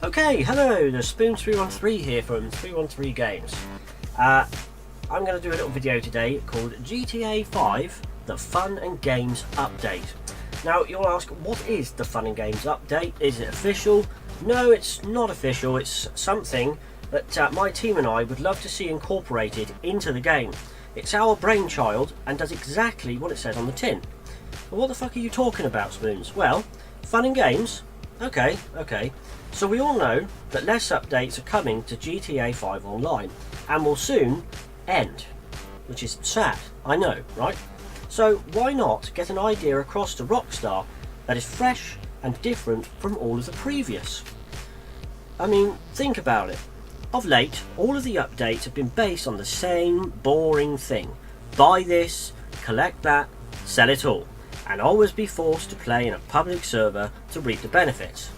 Okay, hello, the Spoon313 here from 313 Games. I'm going to do a little video today called GTA 5, the Fun and Games Update. Now, you'll ask, what is the Fun and Games Update? Is it official? No, it's not official. It's something that my team and I would love to see incorporated into the game. It's our brainchild and does exactly what it says on the tin. Well, what the fuck are you talking about, Spoons? Well, Fun and Games? Okay. So we all know that less updates are coming to GTA 5 Online and will soon end, which is sad, I know, right? So why not get an idea across to Rockstar that is fresh and different from all of the previous? I mean, think about it. Of late, all of the updates have been based on the same boring thing. Buy this, collect that, sell it all, and always be forced to play in a public server to reap the benefits.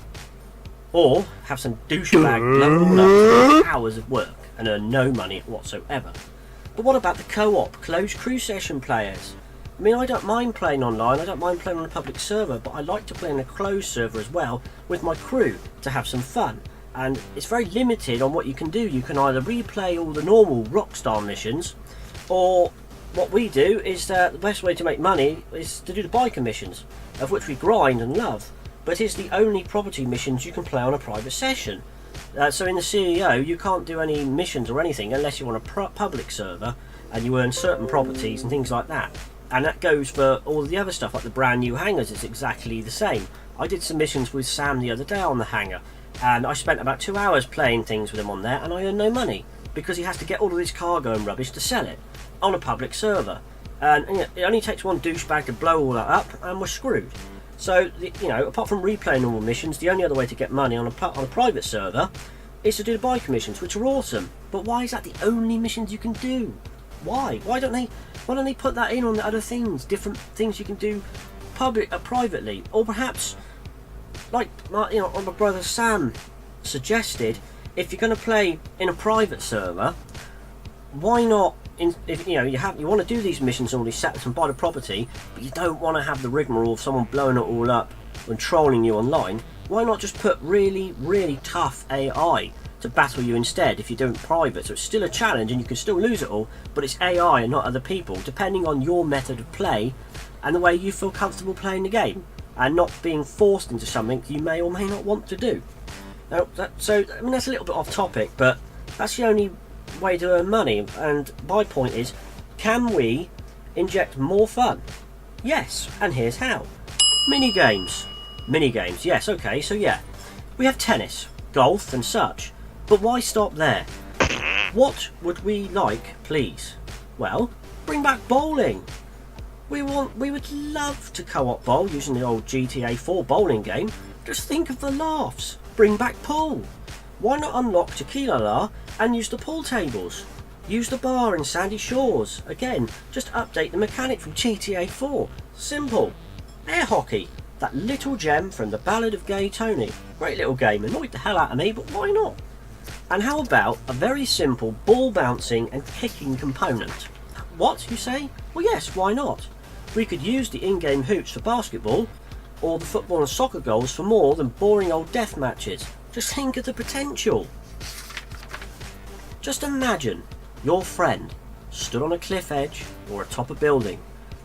Or have some douchebag blow all up for hours of work and earn no money whatsoever. But what about the co-op, closed crew session players? I mean, I don't mind playing online, I don't mind playing on a public server, but I like to play in a closed server as well with my crew to have some fun. And it's very limited on what you can do. You can either replay all the normal Rockstar missions, or what we do is the best way to make money is to do the biker missions, of which we grind and love. But it's the only property missions you can play on a private session. So in the CEO, you can't do any missions or anything unless you're on a public server and you earn certain properties and things like that. And that goes for all the other stuff, like the brand new hangars. It's exactly the same. I did some missions with Sam the other day on the hangar, and I spent about 2 hours playing things with him on there, and I earned no money because he has to get all of this cargo and rubbish to sell it on a public server. And it only takes one douchebag to blow all that up, and we're screwed. So, apart from replaying normal missions, the only other way to get money on a private server is to do the biker missions, which are awesome. But why is that the only missions you can do? Why? Why don't they put that in on the other things, different things you can do privately? Or perhaps, like my brother Sam suggested, if you're going to play in a private server, why not? If you want to do these missions and all these setups and buy the property, but you don't want to have the rigmarole of someone blowing it all up and trolling you online, why not just put really, really tough AI to battle you instead if you're doing private? So it's still a challenge and you can still lose it all, but it's AI and not other people, depending on your method of play and the way you feel comfortable playing the game, and not being forced into something you may or may not want to do. Now, that's a little bit off topic, but that's the only way to earn money. And my point is, can we inject more fun? Yes, and here's how. Mini games, yes, okay, so yeah, we have tennis, golf and such, but why stop there? What would we like, please? Well, bring back bowling. We would love to co-op bowl using the old GTA 4 bowling game. Just think of the laughs. Bring back pool. Why not unlock Tequila La and use the pool tables? Use the bar in Sandy Shores. Again, just update the mechanic from GTA 4. Simple. Air hockey. That little gem from the Ballad of Gay Tony. Great little game. Annoyed the hell out of me, but why not? And how about a very simple ball bouncing and kicking component? What, you say? Well, yes, why not? We could use the in-game hoops for basketball, or the football and soccer goals for more than boring old death matches. Just think of the potential. Just imagine your friend stood on a cliff edge or atop a building,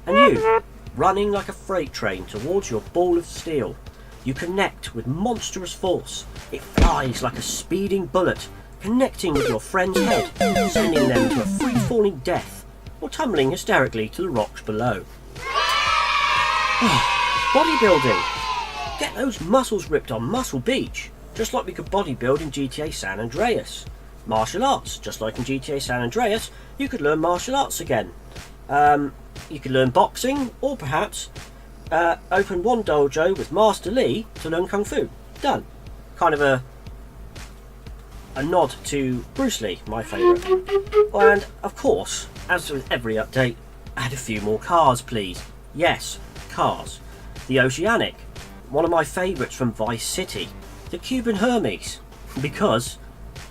and you running like a freight train towards your ball of steel. You connect with monstrous force. It flies like a speeding bullet, connecting with your friend's head, sending them to a free-falling death, or tumbling hysterically to the rocks below. Bodybuilding. Get those muscles ripped on Muscle Beach, just like we could bodybuild in GTA San Andreas. Martial arts, just like in GTA San Andreas, you could learn martial arts again. You could learn boxing, or perhaps open one dojo with Master Lee to learn Kung Fu. Done. Kind of a nod to Bruce Lee, my favourite. And of course, as with every update, add a few more cars, please. Yes, cars. The Oceanic, one of my favourites from Vice City. The Cuban Hermes, because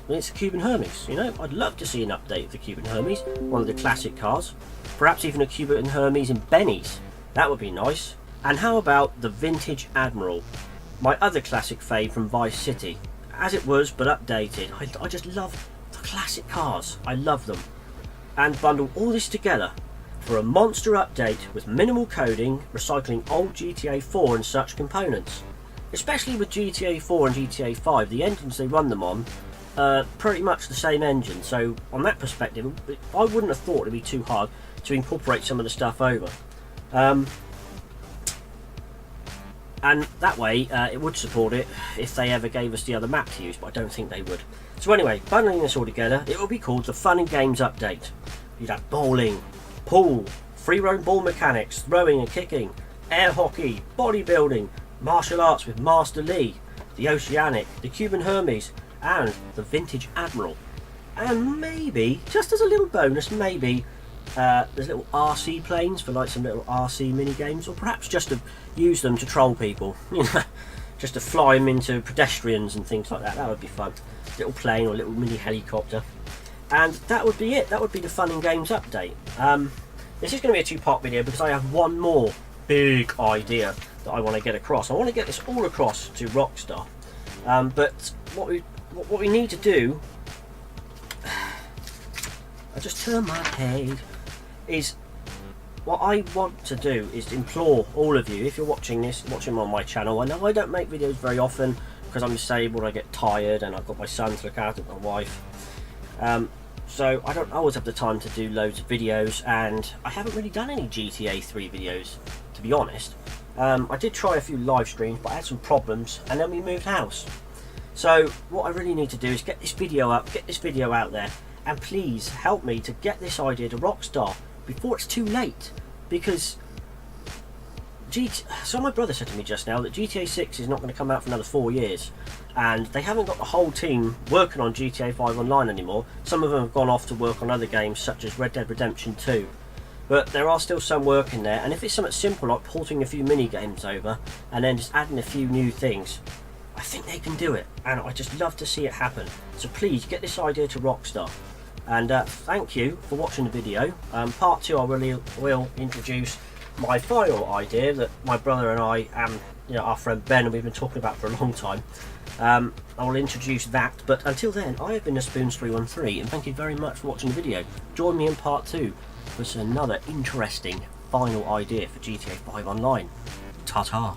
it's the Cuban Hermes, I'd love to see an update of the Cuban Hermes, one of the classic cars. Perhaps even a Cuban Hermes in Benny's. That would be nice. And how about the Vintage Admiral, my other classic fave from Vice City? as it was but updated. I just love the classic cars, I love them, and bundle all this together for a monster update with minimal coding, recycling old GTA 4 and such components. Especially with GTA 4 and GTA 5, the engines they run them on are pretty much the same engine, so on that perspective I wouldn't have thought it'd be too hard to incorporate some of the stuff over. And that way it would support it if they ever gave us the other map to use, but I don't think they would. So anyway, bundling this all together, it will be called the Fun and Games Update. You'd have bowling, pool, free roam ball mechanics, throwing and kicking, air hockey, bodybuilding, martial arts with Master Lee, the Oceanic, the Cuban Hermes, and the Vintage Admiral. And maybe, just as a little bonus, maybe there's little RC planes for like some little RC mini games, or perhaps just to use them to troll people, you know, just to fly them into pedestrians and things like that. That would be fun. Little plane or little mini helicopter. And that would be it. That would be the Fun and Games update. This is going to be a two-part video because I have one more big idea that I want to get across. I want to get this all across to Rockstar. But what we need to do, I just turn my head, is what I want to do is to implore all of you, if you're watching this, watching on my channel. I know I don't make videos very often because I'm disabled, I get tired, and I've got my son to look after, my wife. So I don't always have the time to do loads of videos, and I haven't really done any GTA 3 videos, to be honest. I did try a few live streams, but I had some problems, and then we moved house. So what I really need to do is get this video up, get this video out there, and please help me to get this idea to Rockstar before it's too late. Because so my brother said to me just now that GTA 6 is not going to come out for another 4 years, and they haven't got the whole team working on GTA 5 Online anymore. Some of them have gone off to work on other games such as Red Dead Redemption 2, but there are still some working there, and if it's something simple like porting a few mini games over and then just adding a few new things, I think they can do it, and I just love to see it happen. So please get this idea to Rockstar. And thank you for watching the video. Part 2 I really will introduce my final idea that my brother and I and our friend Ben, and we've been talking about for a long time. I will introduce that, but until then I have been the Spoons313, and thank you very much for watching the video. Join me in part 2 for another interesting final idea for GTA 5 Online. Ta-ta.